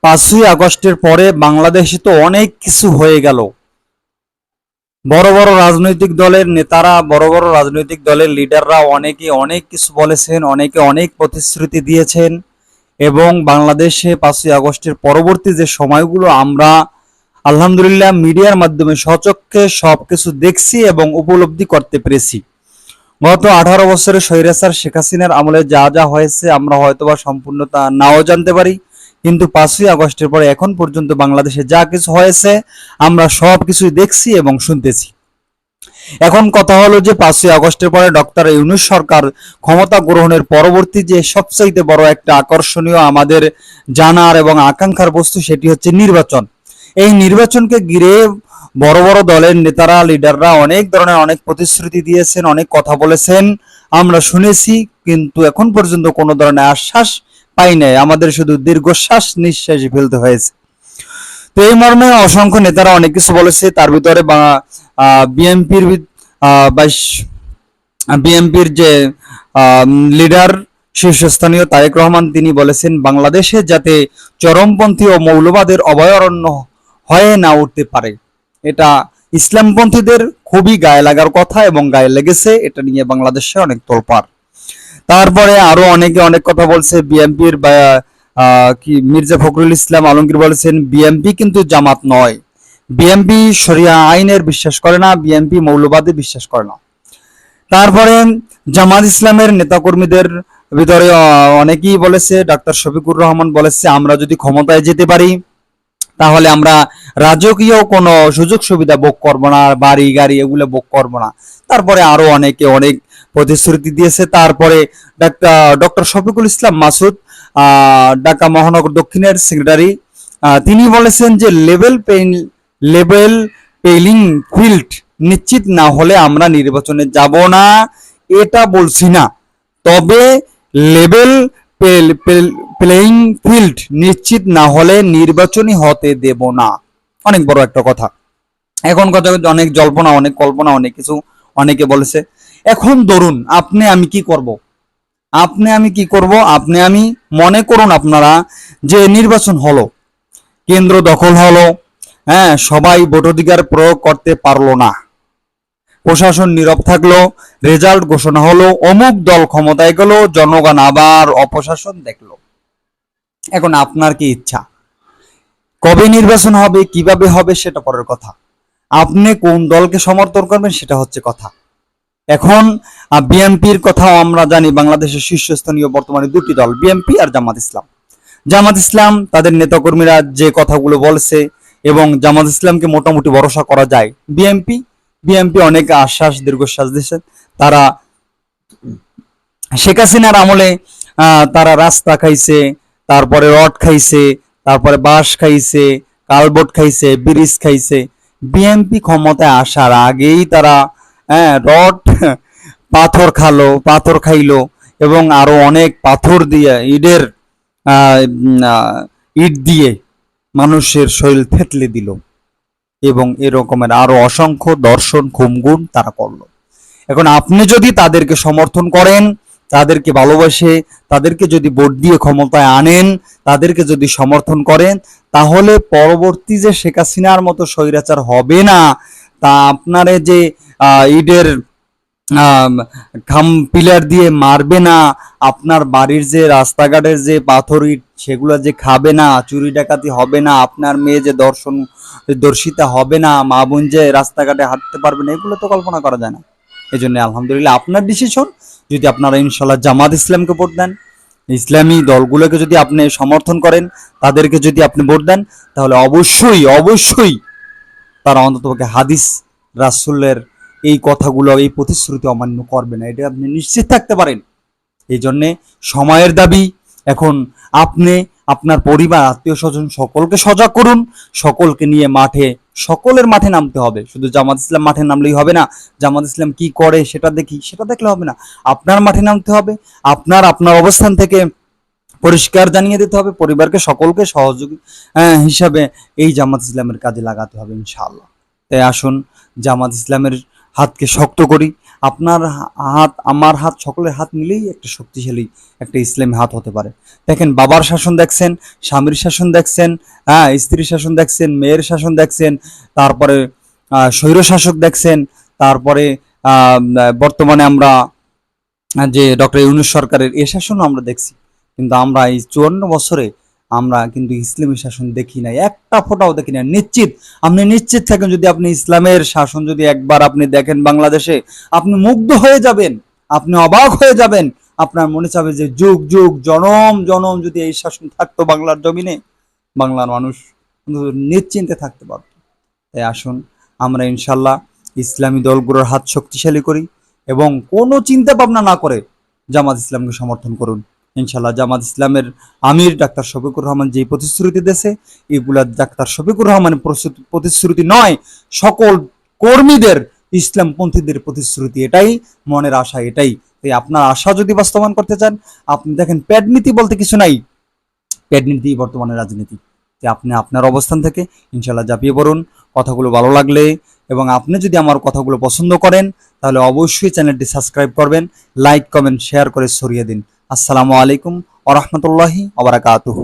5ই আগস্টের পরে বাংলাদেশে তো অনেক কিছু হয়ে গেল। বড় বড় রাজনৈতিক দলের নেতারা, বড় বড় রাজনৈতিক দলের লিডাররা অনেকে অনেক কিছু বলেছেন, অনেকে অনেক প্রতিশ্রুতি দিয়েছেন এবং বাংলাদেশে 5ই আগস্টের পরবর্তী যে সময়গুলো আমরা আলহামদুলিল্লাহ মিডিয়ার মাধ্যমে স্বচক্ষে সবকিছু দেখছি এবং উপলব্ধি করতে পেরেছি। গত 18 বছরের স্বৈরাচার শেখ হাসিনার আমলে যা যা হয়েছে আমরা হয়তোবা সম্পূর্ণ তা নাও জানতে পারি, কিন্তু 5ই আগস্টের পরে এখন পর্যন্ত বাংলাদেশে যা কিছু হয়েছে আমরা সব কিছুই দেখছি এবং শুনতেছি। এখন কথা হলো যে 5ই আগস্টের পরে ডক্টর ইউনূস সরকার ক্ষমতা গ্রহণের পরবর্তী যে সবচাইতে বড় একটা আকর্ষণীয় আমাদের জানার এবং আকাঙ্ক্ষার বস্তু, সেটি হচ্ছে নির্বাচন। এই নির্বাচনকে ঘিরে বড় বড় দলের নেতারা, লিডাররা অনেক ধরনের অনেক প্রতিশ্রুতি দিয়েছেন, অনেক কথা বলেছেন, আমরা শুনেছি, কিন্তু এখন পর্যন্ত কোনো ধরনের আশ্বাস পাই নাই। আমাদের শুধু দীর্ঘশ্বাস নিঃশ্বাস ফেলতে হয়েছে। তো এই মর্মে অসংখ্য নেতারা অনেক কিছু বলেছে, তার ভিতরে বিএনপির বিএনপির যে লিডার শীর্ষস্থানীয় তারেক রহমান, তিনি বলেছেন বাংলাদেশে যাতে চরমপন্থী ও মৌলবাদের অভয়ারণ্য হয়ে না উঠতে পারে। এটা ইসলামপন্থীদের খুবই গায়ে লাগার কথা এবং গায়ে লেগেছে, এটা নিয়ে বাংলাদেশে অনেক তোলপাড়। তারপরে আরো অনেকে অনেক কথা বলছে। বিএনপির কি মির্জা ফখরুল ইসলাম আলমগীর বলেছেন বিএনপি কিন্তু জামাত নয়, বিএনপি শরিয়া আইনের বিশ্বাস করে না, বিএনপি মৌলবাদে বিশ্বাস করে না। তারপরে জামাত ইসলামের নেতাকর্মীদের ভিতরে অনেকেই বলেছে, ডাক্তার শফিকুর রহমান বলেছে আমরা যদি ক্ষমতায় যেতে পারি তাহলে আমরা রাজকীয় কোনো সুযোগ সুবিধা ভোগ করবো না, বাড়ি গাড়ি এগুলো ভোগ করবো না। তারপরে আরো অনেকে অনেক প্রতিশ্রুতি দিয়েছে। তারপরে ডক্টর শফিকুল ইসলাম মাসুদ, ঢাকা মহানগর দক্ষিণের সেক্রেটারি, তিনি বলেছেন যে লেভেল প্লেইং ফিল্ড নিশ্চিত না হলে আমরা নির্বাচনে যাব না। এটা বলছি না, তবে লেভেল প্লেইং ফিল্ড নিশ্চিত না হলে নির্বাচনই হতে দেব না। অনেক বড় একটা কথা। এখন কথা অনেক জল্পনা, অনেক কল্পনা, অনেক কিছু অনেকে বলেছে। এখন ধরুন আপনি আমি কি করব, আপনি আমি মনে করুন আপনারা যে নির্বাচন হলো, কেন্দ্র দখল হলো, হ্যাঁ, সবাই ভোটাধিকার প্রয়োগ করতে পারলো না, প্রশাসন নীরব থাকলো, রেজাল্ট ঘোষণা হলো, অমুক দল ক্ষমতায় গেল, জনগণ আবার অপশাসন দেখলো। এখন আপনার কি ইচ্ছা? কবে নির্বাচন হবে, কিভাবে হবে সেটা পরের কথা, আপনি কোন দলকে সমর্থন করবেন সেটা হচ্ছে কথা। এখন বিএনপির কথাও আমরা জানি, বাংলাদেশের শীর্ষস্থানীয় বর্তমানে দুটি দল, বিএনপি আর জামাত ইসলাম। জামাত ইসলাম তাদের নেতাকর্মীরা যে কথাগুলো বলছে এবং জামাত ইসলামকে মোটামুটি ভরসা করা যায়। বিএনপি অনেক আশ্বাস দীর্ঘশ্বাস দিয়েছে। তারা শেখ হাসিনার আমলে তারা রাস্তা খাইছে, তারপরে রড খাইছে, তারপরে বাঁশ খাইছে, কালবোর্ড খাইছে, ব্রিজ খাইছে। বিএনপি ক্ষমতায় আসার আগেই তারা রড পাথর খাইলো এবং আরো অনেক পাথর দিয়ে ইট দিয়ে মানুষের শরীর থেতলে দিল এবং এরকমের আরো অসংখ্য দর্শন খুমগুন তারা করলো। এখন আপনি যদি তাদেরকে সমর্থন করেন, তাদেরকে ভালোবাসে, তাদেরকে যদি ভোট দিয়ে ক্ষমতায় আনেন, তাদেরকে যদি সমর্থন করেন, তাহলে পরবর্তী যে শেখ হাসিনার মতো স্বৈরাচার হবে না। তা আপনারে যে ইটের পিলার দিয়ে মারবে না, আপনার বাড়ির যে রাস্তাঘাটের যে পাথর ইট সেগুলো যে খাবে না, চুরি ডাকাতি হবে না, আপনার মেয়ে যে দর্শিতা হবে না, মা বোন যে রাস্তাঘাটে হাঁটতে পারবে না, এগুলো তো কল্পনা করা যায় না। এই জন্য আলহামদুলিল্লাহ আপনার ডিসিশন। যদি আপনারা ইনশাল্লাহ জামাত ইসলামকে ভোট দেন, ইসলামী দলগুলোকে যদি আপনি সমর্থন করেন, তাদেরকে যদি আপনি ভোট দেন, তাহলে অবশ্যই তারা অন্ততপক্ষে হাদিস রাসূলের এই কথাগুলো, এই প্রতিশ্রুতি অমান্য করবে না, এটা আপনি নিশ্চিত থাকতে পারেন। এই জন্যে সময়ের দাবি। এখন আপনি আপনার পরিবার, আত্মীয় স্বজন সকলকে সজাগ করুন, সকলকে নিয়ে সকলের মাঠে নামতে হবে। শুধু জামাত ইসলাম মাঠে নামলেই হবে না, জামাত ইসলাম কি করে সেটা দেখলে হবে না, আপনার মাঠে নামতে হবে। আপনার অবস্থান থেকে পরিষ্কার জানিয়ে দিতে হবে, পরিবারকে সকলকে সহযোগী হিসাবে এই জামাত ইসলামের কাজে লাগাতে হবে ইনশাআল্লাহ। তাই আসুন জামাত ইসলামের হাতকে শক্ত করি। আপনার হাত আমার হাত সকলের হাত মিলেই একটা শক্তিশালী একটা ইসলামী হাত হতে পারে। দেখেন, বাবার শাসন দেখছেন, স্বামীর শাসন দেখছেন, হ্যাঁ, স্ত্রীর শাসন দেখছেন, মেয়ের শাসন দেখছেন, তারপরে স্বৈর শাসক দেখছেন, তারপরে বর্তমানে আমরা যে ডক্টর ইউনূস সরকারের এ শাসনও আমরা দেখছি। কিন্তু আমরা এই 54 বছরে আমরা কিন্তু ইসলামী শাসন দেখি নাই, একটা ফোঁটাও দেখি না। নিশ্চিত, আপনি নিশ্চিত থাকেন, যদি আপনি ইসলামের শাসন যদি একবার আপনি দেখেন বাংলাদেশে, আপনি মুগ্ধ হয়ে যাবেন, আপনি অবাক হয়ে যাবেন। আপনার মনে চাবে যে যুগ যুগ জনম জনম যদি এই শাসন থাকতো বাংলার জমিনে, বাংলার মানুষ কিন্তু নিশ্চিন্তে থাকতে পারত। তাই আসুন, আমরা ইনশাল্লাহ ইসলামী দলগুলোর হাত শক্তিশালী করি এবং কোনো চিন্তা ভাবনা না করে জামাত ইসলামকে সমর্থন করুন। ইনশাল্লাহ জামাত ইসলামের আমির ডাক্তার শফিকুর রহমান যে প্রতিশ্রুতি দিয়েছে, এগুলা ডাক্তার শফিকুর রহমানের প্রতিশ্রুতি নয়, সকল কর্মীদের, ইসলামপন্থীদের প্রতিশ্রুতি। এটাই মনের আশা, এটাই। তাই আপনার আশা যদি বাস্তবায়ন করতে চান, আপনি দেখেন, প্যাড নীতি বলতে কিছু নাই, প্যাড নীতি বর্তমানে রাজনীতি। যে আপনি আপনার অবস্থান থেকে ইনশাল্লাহ ঝাঁপিয়ে পড়ুন। কথাগুলো ভালো লাগলে এবং আপনি যদি আমার কথাগুলো পছন্দ করেন, তাহলে অবশ্যই চ্যানেলটি সাবস্ক্রাইব করবেন, লাইক কমেন্ট শেয়ার করে ছড়িয়ে দিন। আসসালামু আলাইকুম ওয়া রাহমাতুল্লাহি ওয়া বারাকাতুহু।